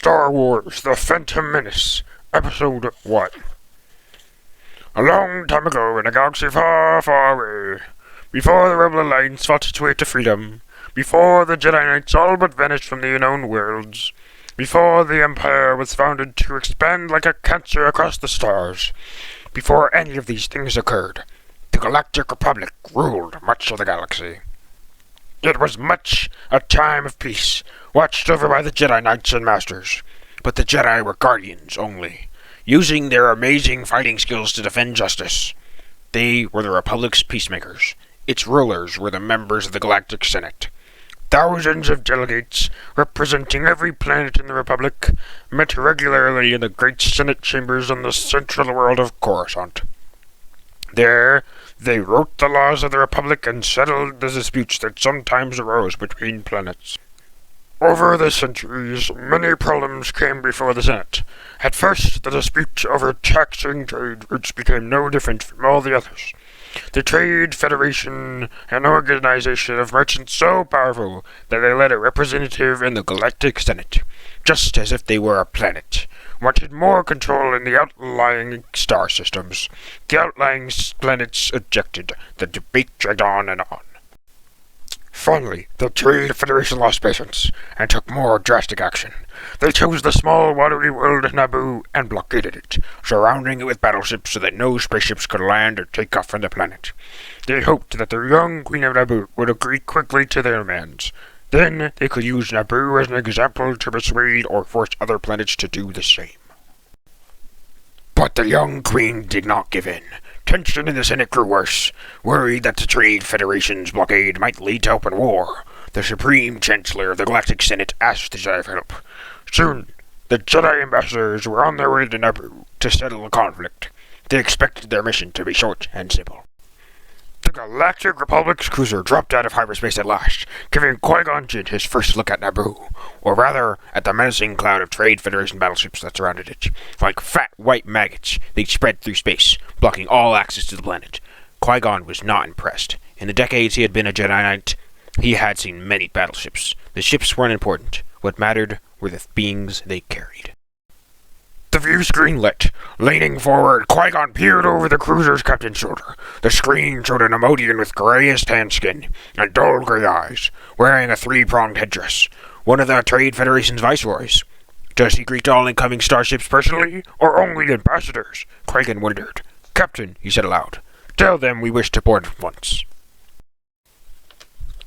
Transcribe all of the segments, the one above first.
Star Wars The Phantom Menace, Episode 1. A long time ago in a galaxy far, far away, before the Rebel Alliance fought its way to freedom, before the Jedi Knights all but vanished from the unknown worlds, before the Empire was founded to expand like a cancer across the stars, before any of these things occurred, the Galactic Republic ruled much of the galaxy. It was much a time of peace, watched over by the Jedi Knights and Masters, but the Jedi were guardians only, using their amazing fighting skills to defend justice. They were the Republic's peacemakers. Its rulers were the members of the Galactic Senate. Thousands of delegates, representing every planet in the Republic, met regularly in the great Senate chambers on the central world of Coruscant. There, they wrote the laws of the Republic and settled the disputes that sometimes arose between planets. Over the centuries, many problems came before the Senate. At first, the dispute over taxing trade routes became no different from all the others. The Trade Federation, an organization of merchants so powerful that they let a representative in the Galactic Senate, just as if they were a planet, wanted more control in the outlying star systems. The outlying planets objected. The debate dragged on and on. Finally, the Trade Federation lost patience and took more drastic action. They chose the small watery world of Naboo and blockaded it, surrounding it with battleships so that no spaceships could land or take off from the planet. They hoped that the young Queen of Naboo would agree quickly to their demands. Then they could use Naboo as an example to persuade or force other planets to do the same. But the young Queen did not give in. Tension in the Senate grew worse. Worried that the Trade Federation's blockade might lead to open war, the Supreme Chancellor of the Galactic Senate asked the Jedi for help. Soon, the Jedi ambassadors were on their way to Naboo to settle the conflict. They expected their mission to be short and simple. The Galactic Republic's cruiser dropped out of hyperspace at last, giving Qui-Gon Jinn his first look at Naboo, or rather, at the menacing cloud of Trade Federation battleships that surrounded it. Like fat white maggots, they spread through space, blocking all access to the planet. Qui-Gon was not impressed. In the decades he had been a Jedi Knight, he had seen many battleships. The ships weren't important. What mattered were the beings they carried. The view screen lit. Leaning forward, Qui-Gon peered over the cruiser's captain's shoulder. The screen showed an Emodian with grayish tan skin and dull gray eyes, wearing a three-pronged headdress. One of the Trade Federation's viceroys. Does he greet all incoming starships personally, or only ambassadors? Qui-Gon wondered. Captain, he said aloud, tell them we wish to board at once.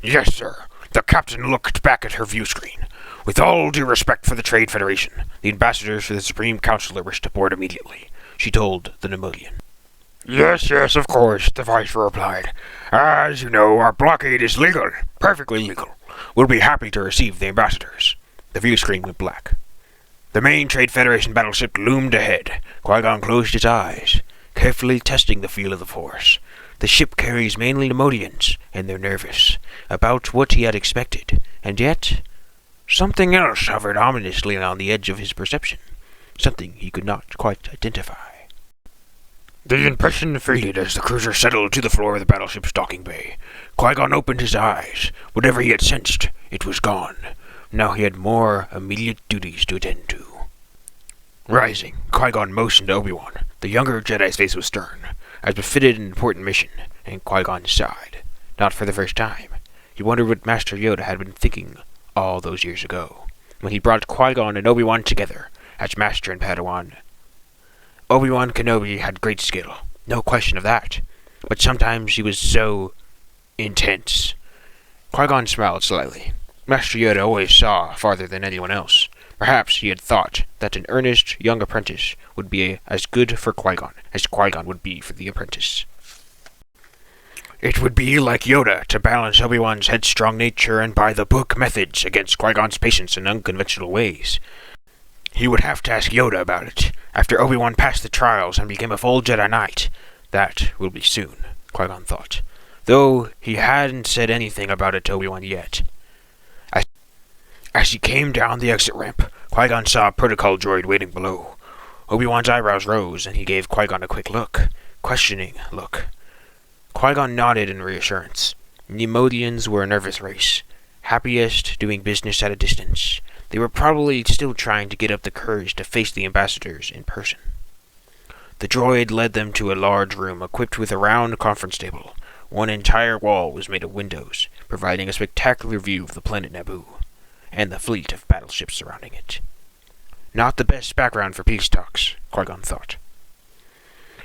Yes, sir. The captain looked back at her view screen. With all due respect for the Trade Federation, the ambassadors for the Supreme Councilor wish to board immediately, she told the Nemodian. Yes, of course, the Viceroy replied. As you know, our blockade is legal, perfectly legal. We'll be happy to receive the ambassadors. The view screen went black. The main Trade Federation battleship loomed ahead. Qui-Gon closed his eyes, carefully testing the feel of the Force. The ship carries mainly Nemodians, and they're nervous about what he had expected, and yet something else hovered ominously on the edge of his perception, something he could not quite identify. The impression faded as the cruiser settled to the floor of the battleship's docking bay. Qui-Gon opened his eyes. Whatever he had sensed, it was gone. Now he had more immediate duties to attend to. Rising, Qui-Gon motioned to Obi-Wan. The younger Jedi's face was stern, as befitted an important mission, and Qui-Gon sighed. Not for the first time. He wondered what Master Yoda had been thinking all those years ago, when he brought Qui-Gon and Obi-Wan together as Master and Padawan. Obi-Wan Kenobi had great skill, no question of that, but sometimes he was so intense. Qui-Gon smiled slightly. Master Yoda always saw farther than anyone else. Perhaps he had thought that an earnest young apprentice would be as good for Qui-Gon as Qui-Gon would be for the apprentice. It would be like Yoda to balance Obi-Wan's headstrong nature and by-the-book methods against Qui-Gon's patience and unconventional ways. He would have to ask Yoda about it, after Obi-Wan passed the trials and became a full Jedi Knight. That will be soon, Qui-Gon thought, though he hadn't said anything about it to Obi-Wan yet. As he came down the exit ramp, Qui-Gon saw a protocol droid waiting below. Obi-Wan's eyebrows rose, and he gave Qui-Gon a quick look, questioning look. Qui-Gon nodded in reassurance. The Nemodians were a nervous race, happiest doing business at a distance. They were probably still trying to get up the courage to face the ambassadors in person. The droid led them to a large room equipped with a round conference table. One entire wall was made of windows, providing a spectacular view of the planet Naboo, and the fleet of battleships surrounding it. Not the best background for peace talks, Qui-Gon thought.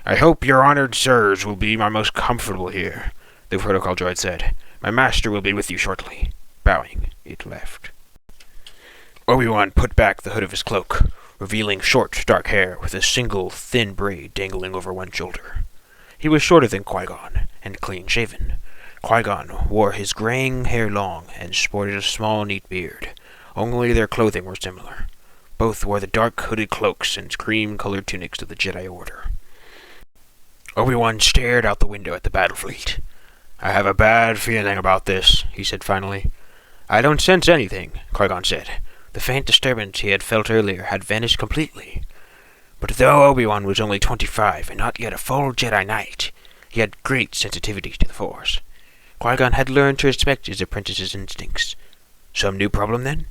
I hope your honored sirs will be my most comfortable here, the protocol droid said. My master will be with you shortly. Bowing, it left. Obi-Wan put back the hood of his cloak, revealing short, dark hair with a single, thin braid dangling over one shoulder. He was shorter than Qui-Gon, and clean-shaven. Qui-Gon wore his graying hair long and sported a small, neat beard. Only their clothing were similar. Both wore the dark hooded cloaks and cream-colored tunics of the Jedi Order. Obi-Wan stared out the window at the battle fleet. I have a bad feeling about this, he said finally. I don't sense anything, Qui-Gon said. The faint disturbance he had felt earlier had vanished completely. But though Obi-Wan was only 25 and not yet a full Jedi Knight, he had great sensitivity to the Force. Qui-Gon had learned to respect his apprentice's instincts. Some new problem, then?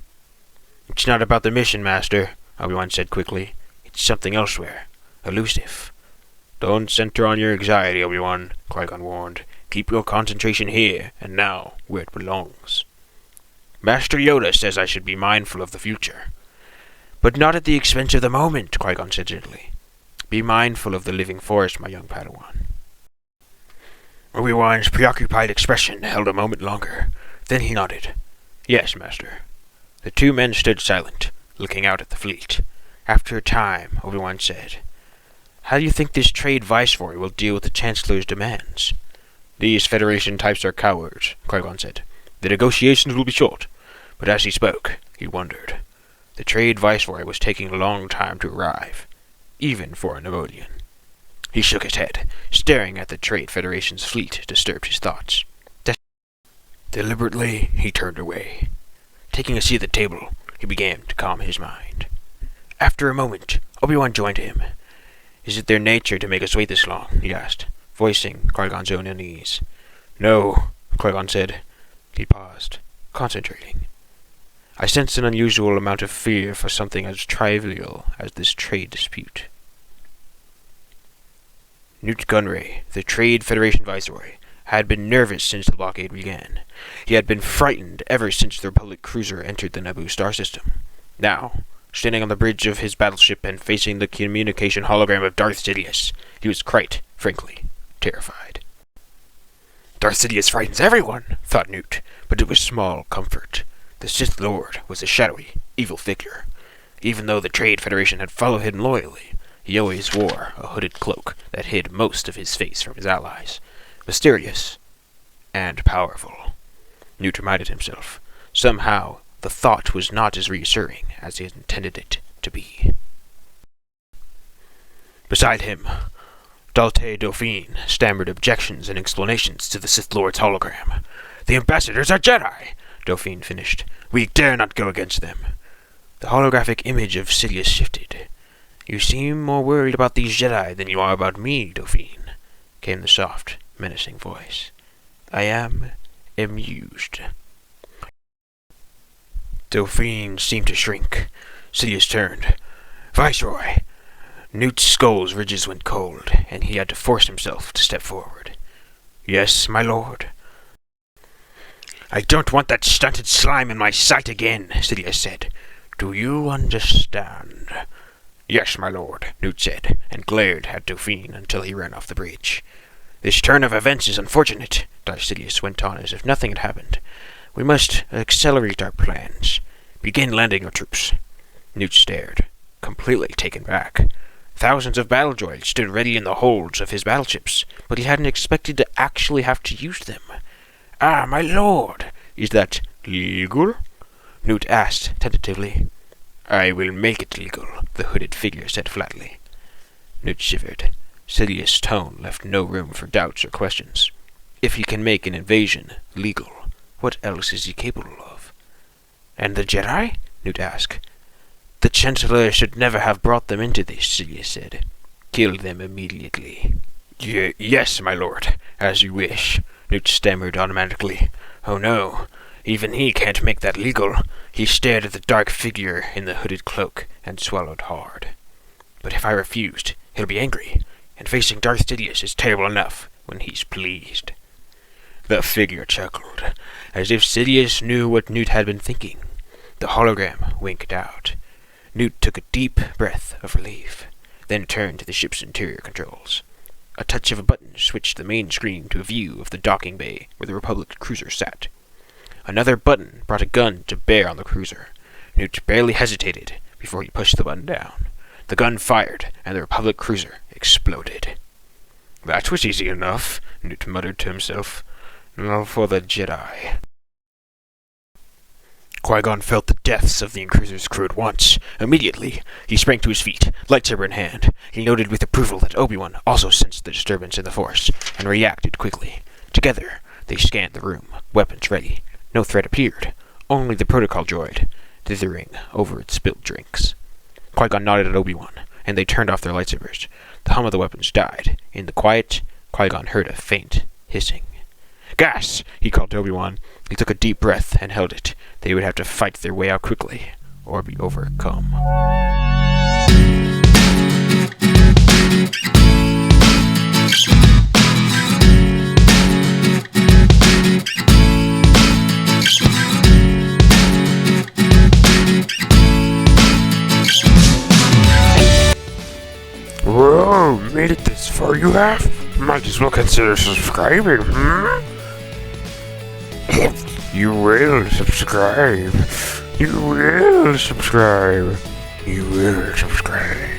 It's not about the mission, Master, Obi-Wan said quickly. It's something elsewhere. Elusive. Don't center on your anxiety, Obi-Wan, Qui-Gon warned. Keep your concentration here, and now, where it belongs. Master Yoda says I should be mindful of the future. But not at the expense of the moment, Qui-Gon said gently. Be mindful of the living forest, my young Padawan. Obi-Wan's preoccupied expression held a moment longer. Then he nodded. Yes, Master. The two men stood silent, looking out at the fleet. After a time, Obi-Wan said, How do you think this trade viceroy will deal with the Chancellor's demands? These Federation types are cowards, Qui-Gon said. The negotiations will be short. But as he spoke, he wondered. The trade viceroy was taking a long time to arrive, even for a Neimoidian. He shook his head. Staring at the Trade Federation's fleet disturbed his thoughts. Deliberately, he turned away. Taking a seat at the table, he began to calm his mind. After a moment, Obi-Wan joined him. Is it their nature to make us wait this long? He asked, voicing Qui-Gon's own unease. No, Qui-Gon said. He paused, concentrating. I sense an unusual amount of fear for something as trivial as this trade dispute. Newt Gunray, the Trade Federation Viceroy, had been nervous since the blockade began. He had been frightened ever since the Republic cruiser entered the Naboo star system. Now, standing on the bridge of his battleship and facing the communication hologram of Darth Sidious, he was quite, frankly, terrified. Darth Sidious frightens everyone, thought Newt, but it was small comfort. The Sith Lord was a shadowy, evil figure. Even though the Trade Federation had followed him loyally, he always wore a hooded cloak that hid most of his face from his allies. Mysterious and powerful. Newt reminded himself. Somehow, the thought was not as reassuring as he had intended it to be. Beside him, Dalte Dauphine stammered objections and explanations to the Sith Lord's hologram. The ambassadors are Jedi, Dauphine finished. We dare not go against them. The holographic image of Sidious shifted. You seem more worried about these Jedi than you are about me, Dauphine, came the soft, menacing voice. I am amused. Dauphine seemed to shrink. Sidious turned. Viceroy! Newt's skull's ridges went cold, and he had to force himself to step forward. Yes, my lord. I don't want that stunted slime in my sight again, Sidious said. Do you understand? Yes, my lord, Newt said, and glared at Dauphine until he ran off the bridge. This turn of events is unfortunate, Darth Sidious went on as if nothing had happened. We must accelerate our plans. Begin landing your troops. Newt stared, completely taken back. Thousands of battle droids stood ready in the holds of his battleships, but he hadn't expected to actually have to use them. Ah, my lord, is that legal? Newt asked tentatively. I will make it legal, the hooded figure said flatly. Newt shivered. Sidious's tone left no room for doubts or questions. If he can make an invasion legal, what else is he capable of? And the Jedi? Newt asked. The Chancellor should never have brought them into this, Sidious said. Kill them immediately. Yes, my lord, as you wish, Newt stammered automatically. Oh no, Even he can't make that legal. He stared at the dark figure in the hooded cloak and swallowed hard. But if I refused, he'll be angry, and facing Darth Sidious is terrible enough when he's pleased. The figure chuckled, as if Sidious knew what Newt had been thinking. The hologram winked out. Newt took a deep breath of relief, then turned to the ship's interior controls. A touch of a button switched the main screen to a view of the docking bay where the Republic cruiser sat. Another button brought a gun to bear on the cruiser. Newt barely hesitated before he pushed the button down. The gun fired, and the Republic cruiser exploded. "That was easy enough," Newt muttered to himself. "Now for the Jedi." Qui-Gon felt the deaths of the cruiser's crew at once. Immediately, he sprang to his feet, lightsaber in hand. He noted with approval that Obi-Wan also sensed the disturbance in the Force, and reacted quickly. Together, they scanned the room, weapons ready. No threat appeared, only the protocol droid, dithering over its spilled drinks. Qui-Gon nodded at Obi-Wan, and they turned off their lightsabers. The hum of the weapons died. In the quiet, Qui-Gon heard a faint hissing. "Gas!" he called to Obi-Wan. He took a deep breath and held it. They would have to fight their way out quickly, or be overcome. Whoa, made it this far you have? Might as well consider subscribing, You will subscribe. You will subscribe. You will subscribe.